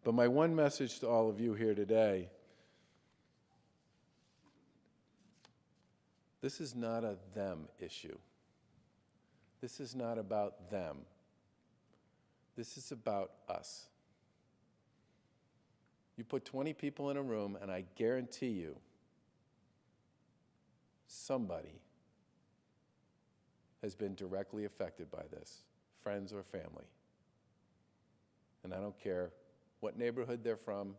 But my one message to all of you here today, this is not a them issue. This is not about them. This is about us. You put 20 people in a room, and I guarantee you, somebody has been directly affected by this, friends or family. And I don't care what neighborhood they're from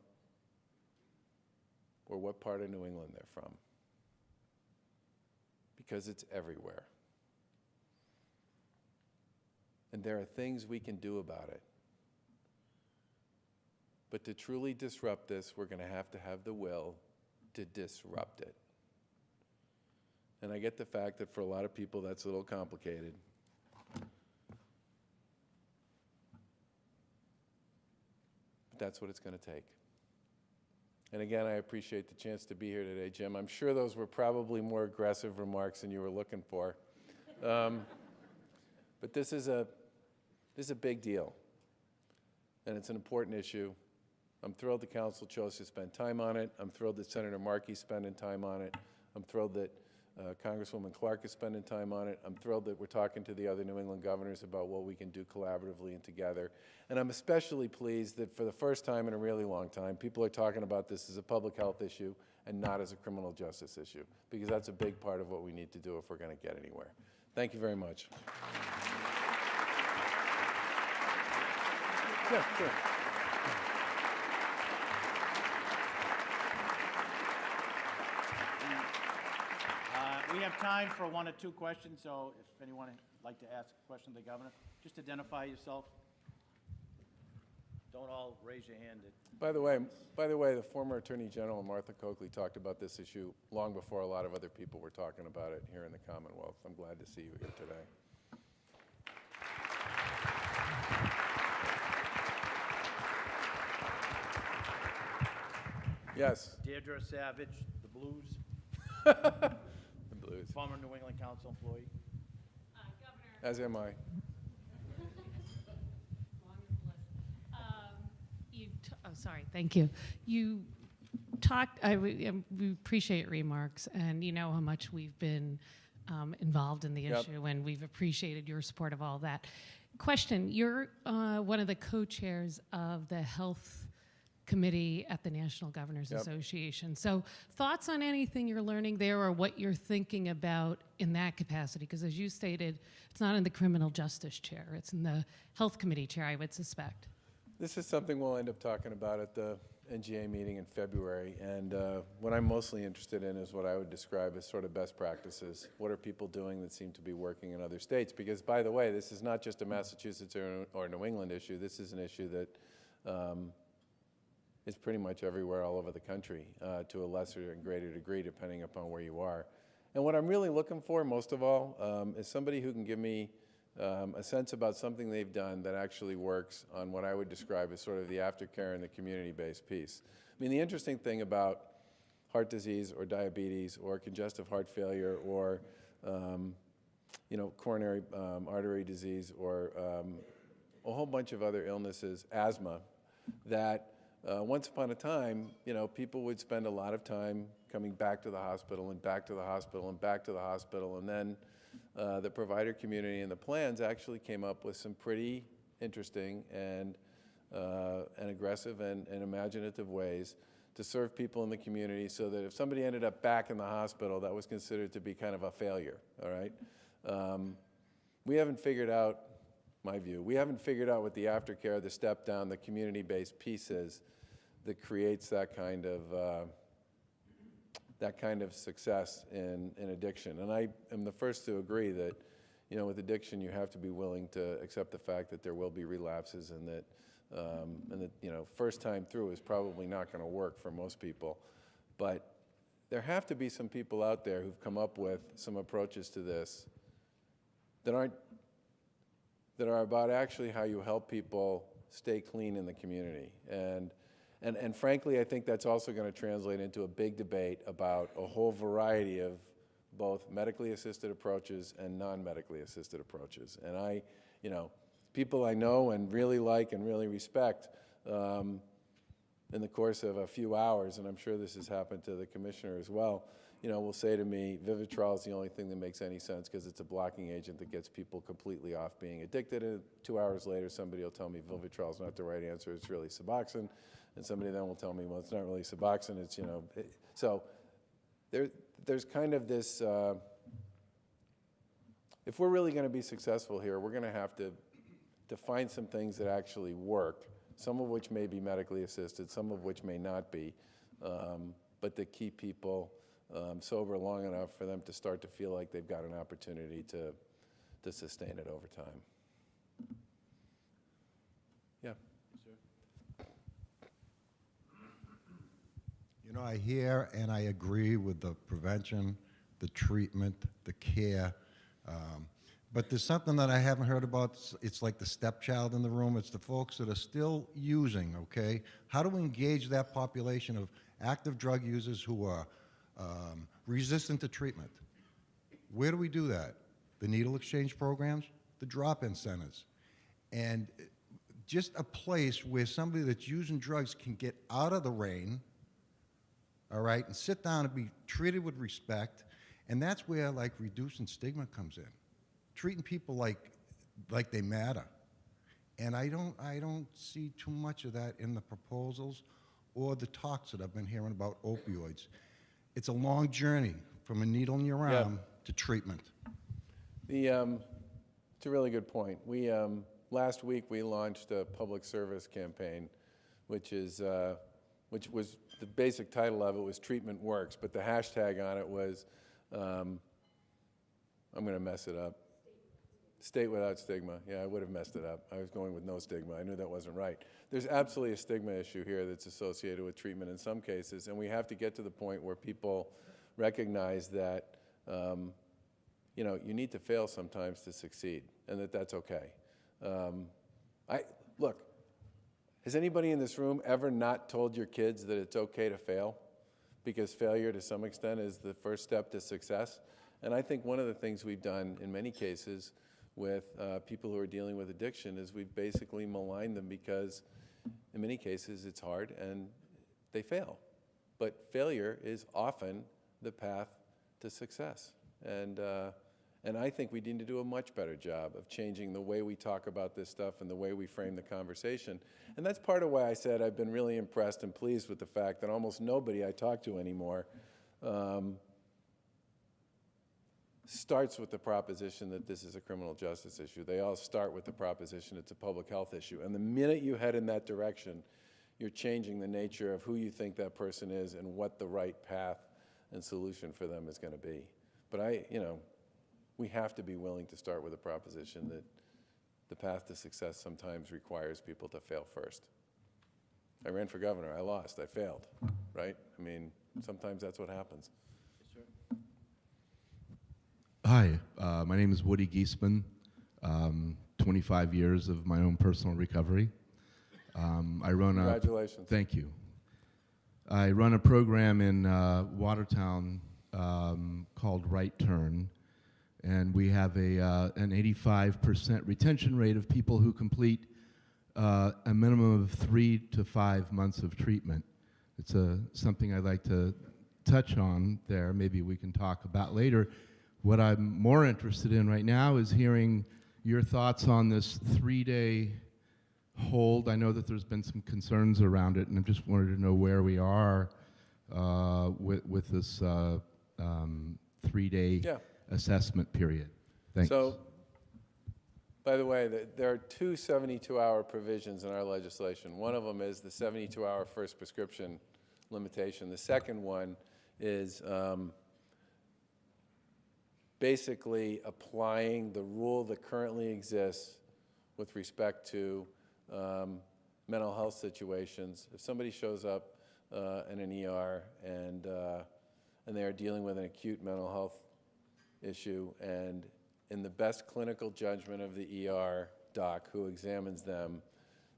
or what part of New England they're from, because it's everywhere. And there are things we can do about it. But to truly disrupt this, we're going to have the will to disrupt it. And I get the fact that for a lot of people that's a little complicated. But that's what it's going to take. And again, I appreciate the chance to be here today, Jim. I'm sure those were probably more aggressive remarks than you were looking for. But this is a big deal. And it's an important issue. I'm thrilled the council chose to spend time on it. I'm thrilled that Senator Markey's spending time on it. I'm thrilled that Congresswoman Clark is spending time on it. I'm thrilled that we're talking to the other New England governors about what we can do collaboratively and together. And I'm especially pleased that for the first time in a really long time, people are talking about this as a public health issue and not as a criminal justice issue, because that's a big part of what we need to do if we're going to get anywhere. Thank you very much. Yeah, sure. We have time for 1 or 2 questions, so if anyone would like to ask a question of the governor, just identify yourself. Don't all raise your hand. By the way, the former Attorney General Martha Coakley talked about this issue long before a lot of other people were talking about it here in the Commonwealth. I'm glad to see you here today. Yes. Deirdre Savage, the Blues. The Blues. Former New England Council employee. Governor. As am I. Longest list. Oh, sorry. Thank you. You talked. We appreciate your remarks, and you know how much we've been involved in the issue, and we've appreciated your support of all that. Question: you're one of the co-chairs of the Health Committee at the National Governors Association. So thoughts on anything you're learning there or what you're thinking about in that capacity? Because as you stated, it's not in the criminal justice chair, it's in the Health Committee chair, I would suspect. This is something we'll end up talking about at the NGA meeting in February. And what I'm mostly interested in is what I would describe as sort of best practices. What are people doing that seem to be working in other states? Because, by the way, this is not just a Massachusetts or New England issue. This is an issue that is pretty much everywhere all over the country to a lesser and greater degree depending upon where you are. And what I'm really looking for most of all is somebody who can give me a sense about something they've done that actually works on what I would describe as sort of the aftercare and the community-based piece. I mean, the interesting thing about heart disease or diabetes or congestive heart failure or coronary artery disease or a whole bunch of other illnesses, asthma, that once upon a time, people would spend a lot of time coming back to the hospital and back to the hospital and back to the hospital, and then the provider community and the plans actually came up with some pretty interesting and aggressive and imaginative ways to serve people in the community so that if somebody ended up back in the hospital, that was considered to be kind of a failure, all right? We haven't figured out, my view, we haven't figured out what the aftercare, the step down, the community-based piece is that creates that kind of success in addiction. And I am the first to agree that, with addiction, you have to be willing to accept the fact that there will be relapses and that first time through is probably not going to work for most people. But there have to be some people out there who've come up with some approaches to this that are about actually how you help people stay clean in the community. And frankly, I think that's also going to translate into a big debate about a whole variety of both medically assisted approaches and non-medically assisted approaches. And people I know and really like and really respect in the course of a few hours, and I'm sure this has happened to the commissioner as well, will say to me, Vivitrol is the only thing that makes any sense because it's a blocking agent that gets people completely off being addicted. And 2 hours later, somebody will tell me Vivitrol is not the right answer, it's really Suboxone. And somebody then will tell me, well, it's not really Suboxone, it's, So there's kind of this, if we're really going to be successful here, we're going to have to find some things that actually work, some of which may be medically assisted, some of which may not be, but that keep people sober long enough for them to start to feel like they've got an opportunity to sustain it over time. Yeah. I hear and I agree with the prevention, the treatment, the care, but there's something that I haven't heard about. It's like the stepchild in the room. It's the folks that are still using, okay? How do we engage that population of active drug users who are resistant to treatment? Where do we do that? The needle exchange programs, the drop-in centers, and just a place where somebody that's using drugs can get out of the rain, all right, and sit down and be treated with respect. And that's where, like, reducing stigma comes in, treating people like they matter. And I don't see too much of that in the proposals or the talks that I've been hearing about opioids. It's a long journey from a needle in your arm to treatment. It's a really good point. We last week we launched a public service campaign, which was the basic title of it was Treatment Works, but the hashtag on it was I'm going to mess it up. State without stigma. Yeah, I would have messed it up. I was going with no stigma. I knew that wasn't right. There's absolutely a stigma issue here that's associated with treatment in some cases, and we have to get to the point where people recognize that you need to fail sometimes to succeed, and that's okay. Look, has anybody in this room ever not told your kids that it's okay to fail? Because failure to some extent is the first step to success. And I think one of the things we've done in many cases with people who are dealing with addiction is we've basically maligned them because in many cases it's hard and they fail. But failure is often the path to success. And I think we need to do a much better job of changing the way we talk about this stuff and the way we frame the conversation. And that's part of why I said I've been really impressed and pleased with the fact that almost nobody I talk to anymore starts with the proposition that this is a criminal justice issue. They all start with the proposition it's a public health issue. And the minute you head in that direction, you're changing the nature of who you think that person is and what the right path and solution for them is going to be. But we have to be willing to start with a proposition that the path to success sometimes requires people to fail first. I ran for governor, I lost, I failed, right? I mean, sometimes that's what happens. Hi, my name is Woody Giesman, 25 years of my own personal recovery. I run Congratulations. Thank you. I run a program in Watertown called Right Turn, and we have an 85% retention rate of people who complete a minimum of 3 to 5 months of treatment. It's something I'd like to touch on there. Maybe we can talk about later. What I'm more interested in right now is hearing your thoughts on this 3-day hold. I know that there's been some concerns around it, and I just wanted to know where we are with this 3-day assessment period. Thanks. So, by the way, there are 2 72-hour provisions in our legislation. One of them is the 72-hour first prescription limitation. The second one is basically applying the rule that currently exists with respect to mental health situations. If somebody shows up in an ER and they are dealing with an acute mental health issue, and in the best clinical judgment of the ER doc who examines them,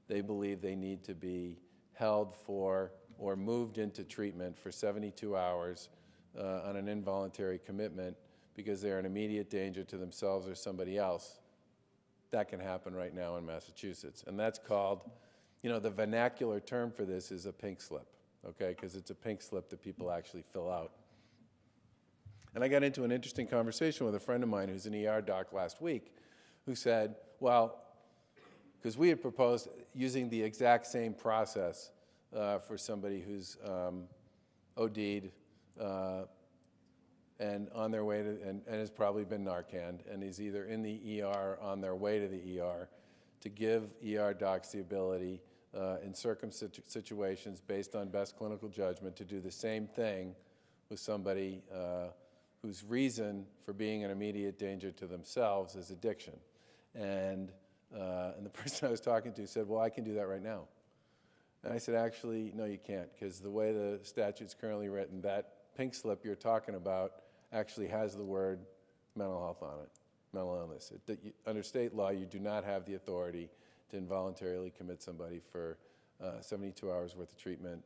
they believe they need to be held for or moved into treatment for 72 hours on an involuntary commitment because they're in immediate danger to themselves or somebody else. That can happen right now in Massachusetts, and that's called you know, the vernacular term for this is a pink slip, okay? Because it's a pink slip that people actually fill out. And I got into an interesting conversation with a friend of mine who's an ER doc last week who said, well, because we had proposed using the exact same process for somebody who's OD'd and on their way to, and has probably been Narcaned, and is either in the ER or on their way to the ER, to give ER docs the ability in situations based on best clinical judgment to do the same thing with somebody whose reason for being an immediate danger to themselves is addiction. And the person I was talking to said, well, I can do that right now. And I said, actually, no, you can't, because the way the statute's currently written, that pink slip you're talking about actually has the word mental health on it, mental illness. Under state law, you do not have the authority to involuntarily commit somebody for 72 hours worth of treatment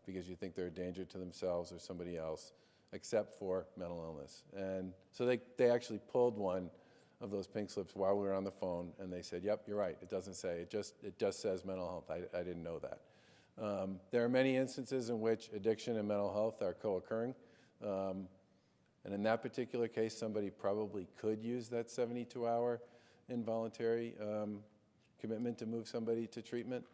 because you think they're a danger to themselves or somebody else, except for mental illness. And so they actually pulled one of those pink slips while we were on the phone, and they said, yep, you're right, it doesn't say, it just says mental health. I didn't know that. There are many instances in which addiction and mental health are co-occurring. And in that particular case, somebody probably could use that 72-hour involuntary commitment to move somebody to treatment.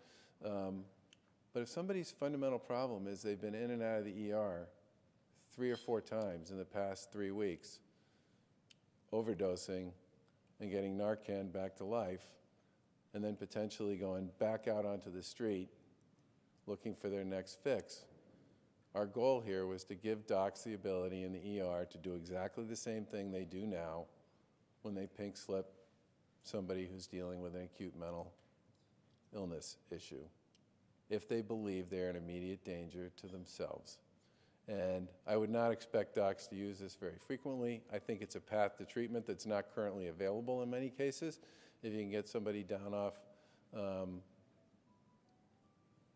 But if somebody's fundamental problem is they've been in and out of the ER 3 or 4 times in the past 3 weeks, overdosing and getting Narcan back to life, and then potentially going back out onto the street looking for their next fix, our goal here was to give docs the ability in the ER to do exactly the same thing they do now when they pink slip somebody who's dealing with an acute mental illness issue, if they believe they're in immediate danger to themselves. And I would not expect docs to use this very frequently. I think it's a path to treatment that's not currently available in many cases. If you can get somebody down off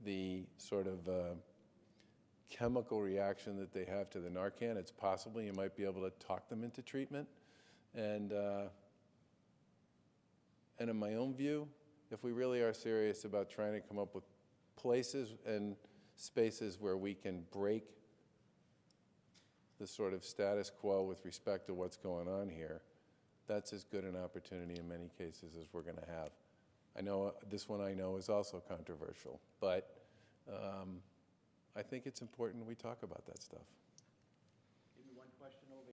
the sort of chemical reaction that they have to the Narcan, it's possible you might be able to talk them into treatment. And in my own view, if we really are serious about trying to come up with places and spaces where we can break the sort of status quo with respect to what's going on here, that's as good an opportunity in many cases as we're going to have. I know this one I know is also controversial, but I think it's important we talk about that stuff.